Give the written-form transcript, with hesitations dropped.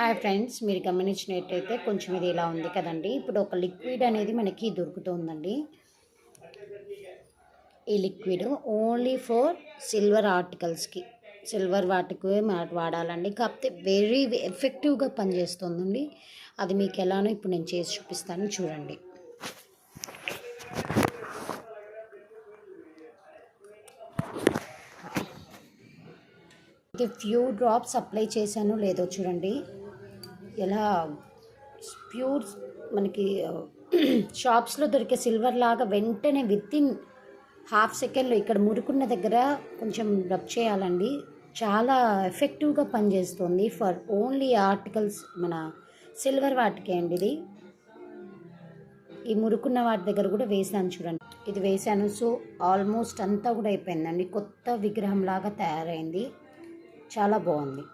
Hi friends, మీరు గమనించినట్టయితే కొంచెం ఇది ఇలా ఉంది కదండి. ఇప్పుడు ఒక లిక్విడ్ అనేది మనకి దొరుకుతుందండి. ఈ లిక్విడ్ ఓన్లీ ఫర్ సిల్వర్ ఆర్టికల్స్కి, సిల్వర్ వాటికి వాడాలండి. కాకపోతే వెరీ ఎఫెక్టివ్గా పనిచేస్తుందండి. అది మీకు ఎలానో ఇప్పుడు నేను చేసి చూపిస్తాను, చూడండి. ఇది ఫ్యూ డ్రాప్స్ అప్లై చేశాను లేదో చూడండి. ఎలా ప్యూర్ మనకి షాప్స్లో దొరికే సిల్వర్ లాగా వెంటనే వితిన్ హాఫ్ సెకండ్లో ఇక్కడ మురుకున్న దగ్గర కొంచెం రబ్ చేయాలండి. చాలా ఎఫెక్టివ్గా పనిచేస్తుంది ఫర్ ఓన్లీ ఆర్టికల్స్, మన సిల్వర్ వాటికే అండి. ఇది ఈ మురుకున్న వాటి దగ్గర కూడా వేసాను చూడండి. ఇది వేసాను. సో ఆల్మోస్ట్ అంతా కూడా అయిపోయిందండి. కొత్త విగ్రహం లాగా తయారైంది. చాలా బాగుంది.